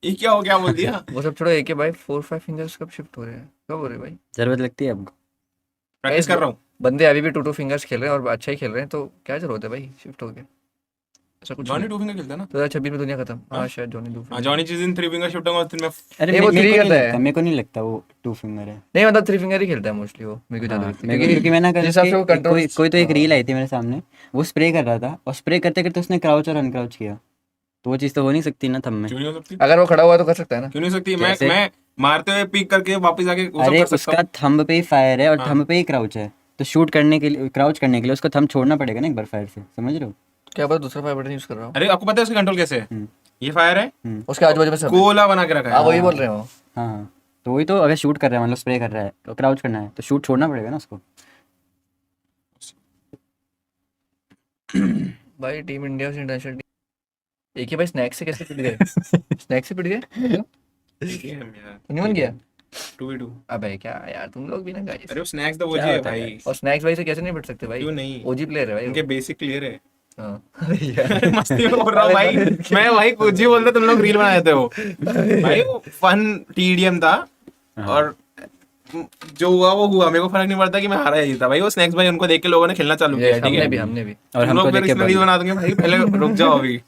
ये क्या हो गया बोल दिया। वो सब छोड़ो, एक भाई 4-5 फिंगर्स कब शिफ्ट हो रहे हैं, कब हो रहे हैं भाई? जरूरत लगती है आपको? प्रैक्टिस कर रहा हूँ। बंदे अभी भी 2-2 फिंगर्स खेल रहे हैं और अच्छा ही खेल रहे हैं, तो क्या जरूरत है भाई शिफ्ट हो गया? ऐसा कुछ जॉनी नहीं। टू फिंगर खेलता है ना। 2026 में दुनिया खत्म। हाँ हाँ? शायद जॉनी 2 हाँ फिंगर। जॉनी जिस दिन 3 फिंगर शिफ्ट होगा उस दिन मैं अरे नहीं, वो मेरे 3 को नहीं करता है। लगता, मेरे को नहीं लगता वो 2 फिंगर है। नहीं मतलब 3 फिंगर ही खेलता है मोस्टली वो, मेरे को ज्यादा हाँ, लगता है मेरे को क्योंकि मैंने कल जिस हिसाब से वो उसके कंट्रोल। कोई तो एक रील आई थी मेरे सामने, वो स्प्रे कर रहा था और स्प्रे करते करते उसने क्राउच और अनक्राउच किया, तो वो चीज़ तो हो नहीं सकती ना थंब में। क्यों नहीं हो सकती? अगर वो खड़ा हुआ है तो कर सकता है ना। क्यों नहीं हो सकती? मैं कैसे? मैं मारते हुए पिक करके वापस आके वो सब अरे कर सकता उसका हूँ। थंब पे ही फायर है और हाँ। थंब पे ही क्राउच है, तो शूट करने के लिए, क्राउच करने के लिए उसको थंब छोड़ना पड़ेगा ना एक बार फायर से, समझ रहे हो? क्या पता दूसरा फाइव बटन यूज कर रहा हूँ। अरे आपको पता है उसका कंट्रोल कैसे है? हम्म। ये फायर है, उसके आजू बाजू में सब है। कोला बना के रखा हाँ है। वही बोल रहे हो। हाँ हाँ, तो वही तो, अगर शूट कर रहा है मतलब स्प्रे कर रहा है तो क्राउच करना है, तो शूट छोड़ना पड़ेगा ना उसको। भाई टीम इंडिया से इंटरनेशनल टीम एक ही भाई स्नैक्स से कैसे पिट गए? स्नैक्स से पिट गए? नहीं बन गया? 2v2। अबे क्या यार तुम लोग भी ना गाइस। अरे वो स्नैक्स तो वो क्या जी है होता है भाई। और स्नैक्स भाई से कैसे नहीं पिट सकते भाई? क्यों नहीं? ओजी प्लेयर है भाई उनके वो। बेसिक क्लियर है। हाँ। अरे यार अरे मस्ती में बोल रहा हूँ भाई। मैं भाई कुछ ही बोलता तुम लोग रील बना देते हो भाई। वो फन टीडीएम था और जो हुआ वो हुआ, मेरे को फर्क नहीं पड़ता कि मैं हारा या जीता भाई। वो स्नैक्स भाई उनको देख के लोगों ने खेलना चालू किया, ठीक है। हमने भी और तुम हमको लोग फिर देख के इसमें रील बंद। बना दोगे भाई, पहले रुक जाओ अभी।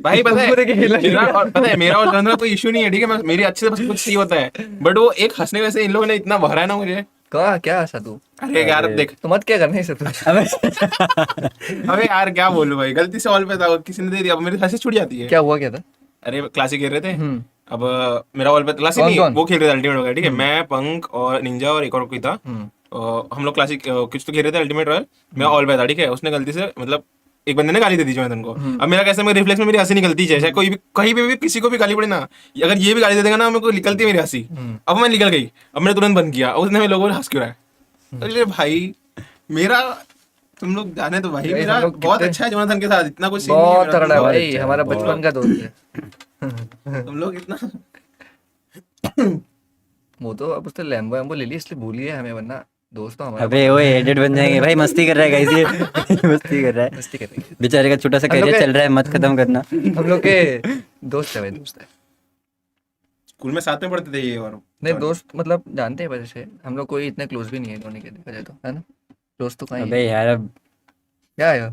भाई पता तुमको देख के खेलना है शुरू मेरा और पता है मेरा और जनरल कोई इशू नहीं है, ठीक है। मेरी अच्छे से बस कुछ सही होता है, बट वो एक हंसने वैसे इन लोगों ने इतना भरा है ना मुझे। कहा क्या ऐसा तू? अरे यार देख, तो मत क्या करना है सब। अबे अबे यार क्या बोलूं भाई, गलती से ऑल पे था, किसी ने दे दिया, अब मेरी हंसी छूट जाती है। क्या हुआ क्या था? अरे क्लासिक खेल रहे थे, हम्म। अब मेरा ऑल पे क्लासिक कौन नहीं, कौन? वो खेल रहे थे अल्टीमेट वगैरह, ठीक है। मैं पंक और निंजा और एक और कोई था। हम्म। हम लोग क्लासिक कुछ तो खेल रहे थे अल्टीमेट रॉयल। मैं ऑल पे था, ठीक है। उसने गलती से मतलब एक बंदे ने गाली दे दी जोनाथन को। अब मेरा कैसे, मेरे रिफ्लेक्स में मेरी हंसी निकलती है, चाहे कोई भी कहीं पे भी किसी को भी गाली पड़े ना, अगर ये भी गाली दे देगा ना मेरे को निकलती है मेरी हंसी। अब मैं निकल गई, अब मैंने तुरंत बंद किया, उसने मेरे लोगों ने हंस क्यों रहा है। अरे भाई मेरा, तुम लोग जाने तो भाई, भाई, मेरा हम लोग बहुत कितने- अच्छा है जोनाथन के साथ, इतना कुछ सीन नहीं है बहुत मेरा, तगड़ा है तुम लोग- भाई, अच्छा है, हमारा बहुत। बचपन का दोस्त है। तुम लोग इतना वो तो अब उसने लैम्बो वैम्बो ले लिया इसलिए भूल गया हमें, वरना दोस्त तो हमारा अबे वो एडिट बन जाएंगे भाई, मस्ती कर रहा है गाइस ये मस्ती कर रहा है, मस्ती कर रही है। बेचारे का छोटा सा हम लोग करियर के- चल रहा है, मत खत्म करना। हम लोग के दोस्त है भाई, दोस्त है। स्कूल में साथ में पढ़ते थे ये और नहीं दोस्त मतलब जानते हैं वजह से, हम लोग कोई इतने क्लोज भी नहीं है दोनों के, देखा जाए तो है ना। दोस्त तो कहीं अबे है। यार अब क्या है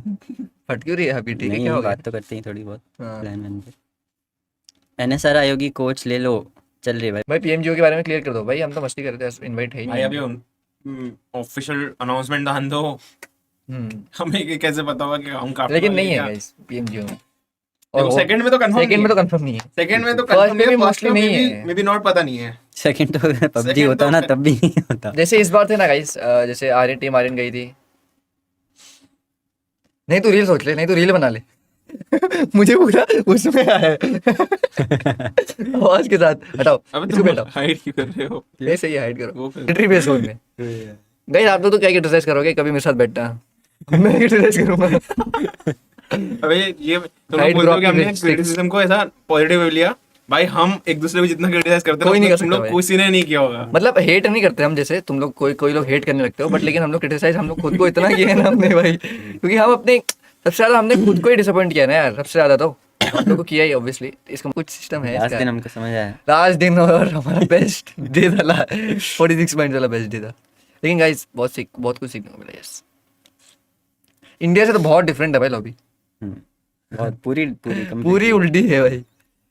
फट क्यों रही है अभी? ठीक है, क्या नहीं, हो गया? बात तो करते ही थोड़ी बहुत हाँ। प्लान वैन पे। एनएसआर आयोगी कोच ले लो, चल रही है भाई। भाई पीएमजीओ के बारे में क्लियर कर दो भाई, हम तो मस्ती कर रहे थे, इनवाइट है ही भाई नहीं। अभी ऑफिशियल अनाउंसमेंट दान दो, हम्म। हमें ये कैसे पता होगा कि हम काफी लेकिन वाले नहीं है क्या? गाइस पीएमजीओ में। देखो सेकंड में तो कंफर्म सेकंड में तो कंफर्म नहीं है। सेकंड में तो First कंफर्म में भी नहीं है, mostly नहीं है। मे बी नॉट, पता नहीं है। सेकंड तो पबजी Second होता तो ना फिर- तब भी नहीं होता। जैसे इस बार थे ना गाइस, जैसे आर्यन टीम आर्यन गई थी। नहीं तू रील सोच ले, नहीं तू रील बना ले। मुझे पूरा उसमें आया है। आवाज के साथ हटाओ अबे इसको, तुम बैठाओ हाइड क्यों कर रहे हो? ऐसे ही हाइड करो वो फिर- मिलिट्री बेस जोन में। गाइस आप लोग तो क्या क्रिटिसाइज करोगे, कभी मेरे साथ बैठना। मैं क्रिटिसाइज करूंगा। अबे ये तुम लोग Hide बोलते हो drop कि हमने की sticks। क्रिटिसिज्म को ऐसा पॉजिटिव वे लिया। भाई हम एक दूसरे को जितना क्रिटिसाइज करते हैं कोई नहीं कर तुम सकता लोग भाई। किसी ने नहीं किया होगा। मतलब हेट नहीं करते हम, जैसे तुम लोग कोई लोग हेट करने लगते हो, बट लेकिन हम लोग क्रिटिसाइज हम लोग खुद को इतना किए हैं ना हमने भाई, क्योंकि हम अपने सबसे ज्यादा हमने खुद को ही डिसअपॉइंट किया ना यार, सबसे ज्यादा तो हम लोग को किया ही ऑब्वियसली। इसका कुछ सिस्टम है लास्ट इसका। दिन हमको समझ आया। लास्ट दिन और हमारा बेस्ट डे था, 46 पॉइंट वाला बेस्ट डे था। लेकिन गाइस बहुत कुछ सीखने को मिला। यस इंडिया से तो बहुत डिफरेंट है भाई लॉबी, बहुत पूरी पूरी complete। पूरी उल्टी है भाई।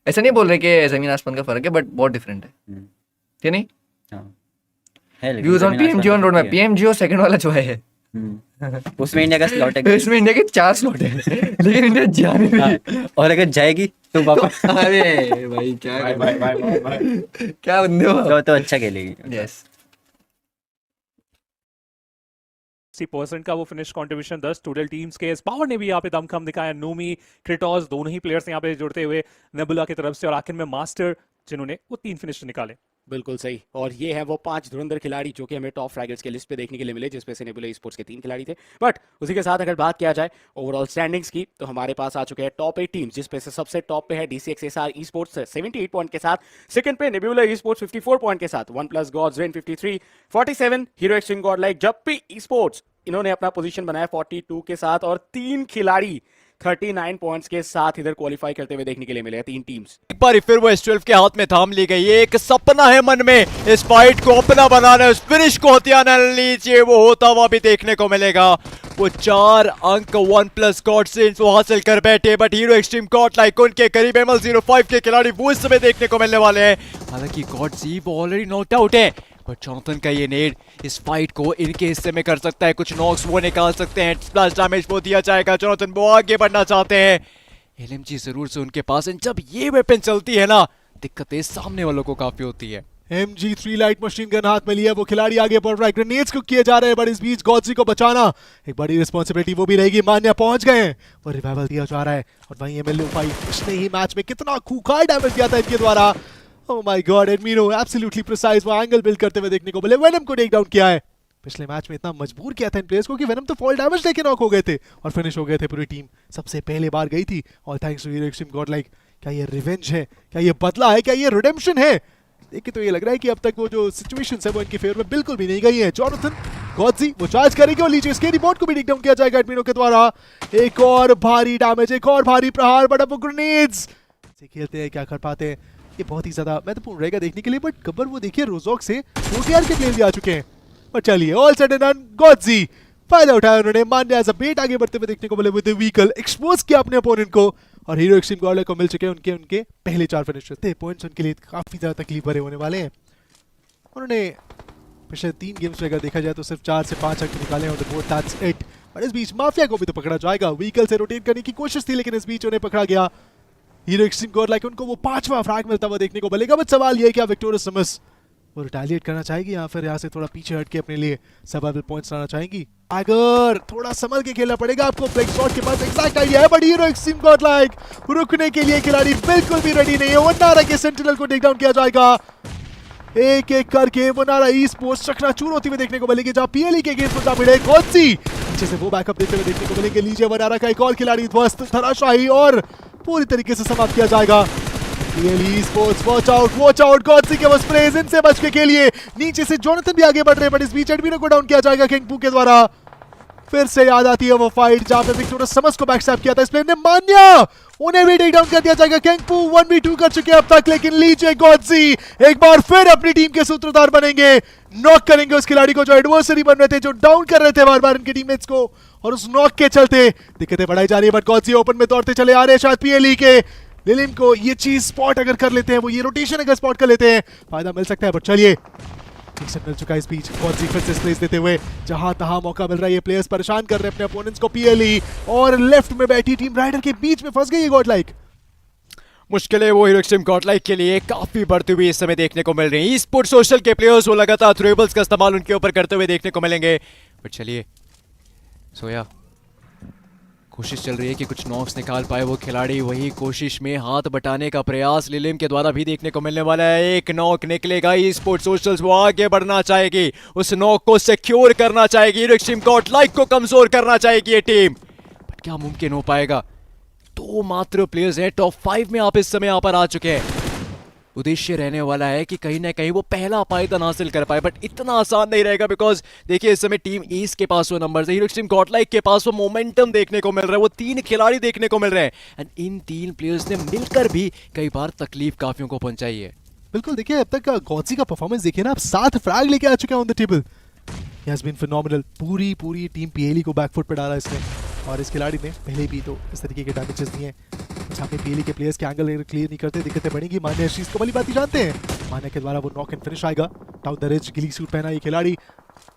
ऐसा नहीं बोल रहे कि जमीन आसमान का फर्क है, बट बहुत डिफरेंट है, क्या नहीं? हाँ है, लेकिन व्यूज ऑन जमीन पीएमजीओ ऑन आसमान रोड का में, पीएमजीओ सेकंड वाला जो है उसमें इंडिया का स्लॉट है। इसमें इंडिया के 4 स्लॉट है, लेकिन इंडिया जाने नहीं। हाँ, और अगर जाएगी तो वापस अरे भाई क्या बाय बाय बाय बाय। क्या बंदे हो। तो अच्छा खेलेगी। यस 60% का वो फिनिश कंट्रीब्यूशन 10 टोटल टीम्स के। पावर ने भी यहाँ पे दमखम दिखाया, नूमी क्रिटॉस दोनों ही प्लेयर्स यहाँ पे जुड़ते हुए नेबुला की तरफ से, और आखिर में मास्टर जिन्होंने वो 3 फिनिश निकाले। बिल्कुल सही। और ये है वो 5 धुरंधर खिलाड़ी जो कि हमें टॉप फ्रैगर्स के लिस्ट पे देखने के लिए मिले, जिसपे से नेबुला स्पोर्ट्स के 3 खिलाड़ी थे। बट उसी के साथ अगर बात किया जाए ओवरऑल स्टैंडिंग्स की, तो हमारे पास आ चुके हैं टॉप 8 टीम्स, जिसपे से सबसे टॉप पे है DCXSR esports 78 पॉइंट के साथ। सेकंड पे नेबुला esports 54 पॉइंट के साथ। OnePlus Gods Reign 53, 47 Hero extreme God like जप्पी esports, इन्होंने अपना पोजीशन बनाया 42 के साथ। और 3 खिलाड़ी 39 पॉइंट्स के साथ इधर क्वालिफाई करते हुए देखने के लिए मिले हैं 3 टीम्स। एक बार फिर वो S12 के हाथ में थाम ली गई। ये एक सपना है मन में, इस फाइट को अपना बनाना, इस फिनिश को हथियाना लीजिए, वो होता हुआ भी देखने को मिलेगा। वो 4 अंक 1+ गॉड सेंस वो हासिल कर बैठे, but hero extreme God like उनके करीब ML05 के खिलाड़ी वो इस समय देखने को मिलने वाले हैं। हालांकि गॉड जी वो ऑलरेडी नॉकड आउट है, बट जॉनथन का ये नेड इस फाइट को इनके हिस्से में कर सकता है। कुछ नॉक्स वो निकाल सकते हैं, स्प्लैश डैमेज वो दिया जाएगा। जॉनथन वो आगे बढ़ना चाहते हैं, LMG जरूर से उनके पास है। जब ये वेपन चलती है ना, दिक्कतें सामने वालों को काफी होती है। MG3 लाइट मशीन गन हाथ में लिया, वो खिलाड़ी आगे बढ़ रहा है, ग्रेनेड्स को किए जा रहे हैं, बट इस बीच गॉडजी को बचाना एक बड़ी रिस्पॉन्सिबिलिटी वो भी रहेगी। मान्या पहुंच गए हैं और रिवाइवल दिया जा रहा है, और वहीं ML05 पिछले ही मैच में कितना खूंखार डैमेज दिया था इनके द्वारा। ओह माय गॉड, एडमिनो एब्सोल्युटली प्रिसाइज, वो एंगल बिल्ड करते हुए देखने को मिले। वेनम को टेक डाउन किया है, पिछले मैच में इतना मजबूर किया था इन प्लेयर्स को कि वेनम तो फॉल डैमेज लेके नॉक हो गए थे और फिनिश हो गए थे। पूरी टीम सबसे पहले बार गई थी, और thanks to hero extreme God like. क्या ये रिवेंज है, क्या ये बदला है, क्या ये रिडेम्पशन है? देखिए तो ये लग रहा है कि अब तक वो जो सिचुएशंस है वो इनके फेवर में बिल्कुल भी नहीं गई है। जॉनथन गॉडजी वो चार्ज करेंगे और लीजिए स्केरी बोर्ड को भी टेक डाउन किया जाएगा एडमिनो के द्वारा। एक और भारी डैमेज, एक और भारी प्रहार, बट अब वो ग्रेनेड्स से खेलते हैं, क्या कर पाते हैं? ये बहुत ही ज्यादा महत्वपूर्ण रहेगा देखने के लिए। बट गब्बर वो देखिए रोजॉक से 4TR के प्लेयर भी आ चुके हैं। पर चलिए ऑल सेड एंड डन, गॉडजी फायदा उठाया उन्होंने। मान्या एज अ बेट आगे बढ़ते हुए देखने को मिले विद द व्हीकल, एक्सपोज किया अपने अपोनेंट को, और हीरो एक्सट्रीम गॉड को मिल चुके हैं उनके पहले 4 फिनिशर्स थे। पॉइंट्स उनके लिए काफी ज्यादा तकलीफ भरे होने वाले हैं। उन्होंने पिछले 3 गेम्स में अगर देखा जाए तो सिर्फ 4 से 5 अंक निकाले और दैट्स इट। और इस बीच माफिया को भी तो पकड़ा जाएगा, व्हीकल से रोटेट करने की कोशिश थी, लेकिन इस बीच उन्हें पकड़ा गया। हीरो एक्सट्रीम गॉड लाइक उनको वो 5वां फ्रैग मिलता हुआ देखने को मिलेगा। बट सवाल ये है क्या विक्टोरियस समस वो रिटालिएट करना चाहेगी या फिर यहाँ से थोड़ा पीछे हट के अपने लिए सर्वाइवल पॉइंट्स लाना चाहेंगी? अगर थोड़ा संभल के खेलना पड़ेगा आपको, ब्लैक शॉट के पास एग्जैक्ट आइडिया है, but hero extreme God like रुकने के लिए खिलाड़ी बिल्कुल भी रेडी नहीं है। वनारा के सेंटिनल को टेक डाउन किया जाएगा एक एक करके। वनारा ई स्पोर्ट्स चकनाचूर होती हुई देखने को मिलेगी, जहां PLE के अगेंस्ट जा मिले गॉडजी नीचे से वो बैकअप देते हुए देखने को मिलेंगे। लीजिए वनारा का एक और खिलाड़ी ध्वस्त, धराशायी और पूरी तरीके से समाप्त किया जाएगा। PLE स्पोर्ट्स वॉच आउट, गॉडजी के बस प्लेज इनसे बच के लिए नीचे से जॉनथन भी आगे बढ़ रहे हैं, बट इस बीच एडमिनो को डाउन किया जाएगा किंगपू के द्वारा। फिर से याद आती है वो फाइट जहां पे विक्टोरियस समस को बैकस्टैप किया था इस प्लेयर ने। मान्या उन्हें भी टेक डाउन कर दिया जाएगा। किंगपू 1v2 कर चुके हैं अब तक, लेकिन लीजिए गॉडजी एक बार फिर अपनी टीम के सूत्रधार बनेंगे, नॉक करेंगे उस खिलाड़ी को जो एडवर्सरी बन रहे थे, जो डाउन कर रहे थे बार बार इनके टीममेट्स को, और उस नॉक के चलते दिक्कतें बढ़ाई जा रही है। बट गॉडजी ओपन में दौड़ते चले आ रहे हैं, शायद PLE के लिलिम को ये चीज स्पॉट अगर कर लेते हैं, वो ये रोटेशन अगर स्पॉट कर लेते हैं, फायदा मिल सकता है। बट चलिए मिल चुका है इस बीच, गॉडजी फिर से स्पेस देते हुए जहां तहां मौका मिल रहा है, ये प्लेयर्स परेशान कर रहे हैं अपने अपोनेंट्स को। PLE और लेफ्ट में बैठी टीम राइडर के बीच में फंस गई है गॉड लाइक। मुश्किलें वो हीरो एक्सट्रीम गॉड लाइक के लिए काफी बढ़ती हुई इस समय देखने को मिल रही है। ई-स्पोर्ट्स सोशल के प्लेयर्स वो लगातार थ्रोएबल्स का इस्तेमाल उनके ऊपर करते हुए देखने को मिलेंगे। बट चलिए सोया कोशिश चल रही है कि कुछ नॉक्स निकाल पाए वो खिलाड़ी, वही कोशिश में हाथ बटाने का प्रयास लिलिम के द्वारा भी देखने को मिलने वाला है। एक नॉक निकलेगा, ई-स्पोर्ट्स सोशल्स वो आगे बढ़ना चाहेगी, उस नॉक को सिक्योर करना चाहेगी, हीरो एक्सट्रीम गॉड लाइक को कमजोर करना चाहेगी ये टीम। बट क्या मुमकिन हो पाएगा? 2 मात्र प्लेयर्स हैं टॉप 5 में आप इस समय यहाँ पर आ चुके हैं। उद्देश्य रहने वाला है कि कहीं ना कहीं वो पहला पायदान हासिल कर पाए, बट इतना आसान नहीं रहेगा, बिकॉज देखिए इस समय टीम ईस्ट के पास वो नंबर है, हीरो एक्सट्रीम गॉड लाइक के पास वो मोमेंटम देखने को मिल रहा है, वो 3 खिलाड़ी देखने को मिल रहे हैं, एंड इन 3 प्लेयर्स ने मिलकर भी कई बार तकलीफ काफियों को पहुंचाई है। बिल्कुल, देखिए अब तक गॉडजी का परफॉर्मेंस देखिए ना, आप 7 फ्रैग लेके आ चुके हैं on the table. He has been phenomenal. पूरी टीम PLE को बैकफुट पे डाला इसने, और इस खिलाड़ी ने पहले भी तो इस तरीके के डैमेजेस दिए हैं। सामने PLE के प्लेयर्स के एंगल क्लियर नहीं करते, दिक्कतें बढ़ेंगी। मान्या इस चीज को भली बात ही जानते हैं। मान्या के द्वारा वो नॉक एंड फिनिश आएगा। डाउन द रिज गिली सूट पहना ये खिलाड़ी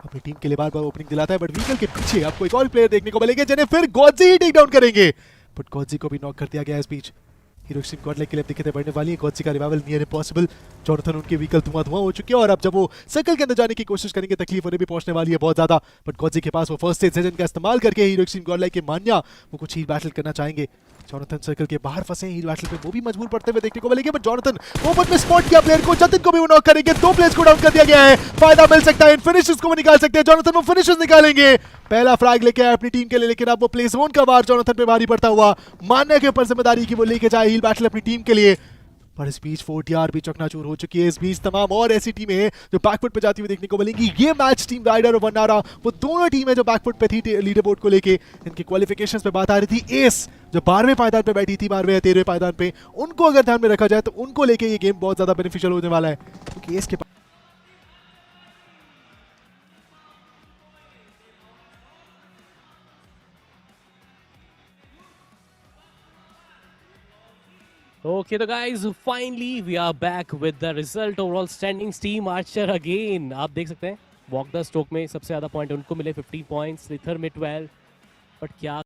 अपनी टीम के लिए बार बार ओपनिंग दिलाता है, बट व्हीकल के पीछे आपको एक और प्लेयर देखने को मिलेंगे जिन्हें फिर गॉडजी ही टेक डाउन करेंगे। बट गॉडजी को भी नॉक कर दिया गया इस बीच। हीरो एक्सट्रीम गॉड लाइक के लिए दिक्कतें बढ़ने वाली है। गॉडजी का रिवाइवल नियर इम्पॉसिबल। जॉनथन उनके व्हीकल धुआं हो चुके हैं, और अब जब वो सर्कल के अंदर जाने की कोशिश करेंगे तकलीफ उन्हें भी पहुंचने वाली है बहुत ज्यादा। बट गॉडजी के पास वो फर्स्ट एड सेजन का इस्तेमाल करके हीरो एक्सट्रीम गॉड लाइक के मान्या वो कुछ हील बैटल करना चाहेंगे। जॉनथन सर्कल के बाहर फंसे हील बैटल पे, वो भी मजबूर पड़ते हुए देखने को मिलेंगे। बट जॉनथन ओपन में स्पॉट किया प्लेयर को, जतिन को भी वो नॉक करेंगे। 2 प्लेयर्स को डाउन कर दिया गया है, फायदा मिल सकता है। इन फिनिशर्स को वो निकाल सकते हैं, जॉनथन वो फिनिशर्स निकालेंगे। पहला फ्रैग लेके आए अपनी टीम के लिए, लेकिन अब वो प्ले जोन का वार जॉनथन पे भारी पड़ता हुआ। मान्या के ऊपर जिम्मेदारी की वो लेके जाए हील बैटल अपनी टीम के लिए। पर इस बीच 4TR भी चकनाचूर हो चुकी है। इस बीच तमाम और ऐसी टीमें हैं जो बैकफुट पे जाती हुई देखने को मिलेंगी। ये मैच टीम राइडर और वनारा वो दोनों टीमें जो बैकफुट पे थी लीडर बोर्ड को लेके, इनकी क्वालिफिकेशंस पे बात आ रही थी। एस जो 12वें पायदान पे बैठी थी, 12वें या 13वें पायदान पे, उनको अगर ध्यान में रखा जाए तो उनको लेके ये गेम बहुत ज्यादा बेनिफिशियल होने वाला है, क्योंकि एस के Okay, तो guys, finally we are back with the result. Overall standings, team Archer again. आप देख सकते हैं वॉक द स्ट्रोक में सबसे ज्यादा पॉइंट उनको मिले 15 पॉइंट्स, स्लिथर में 12. बट क्या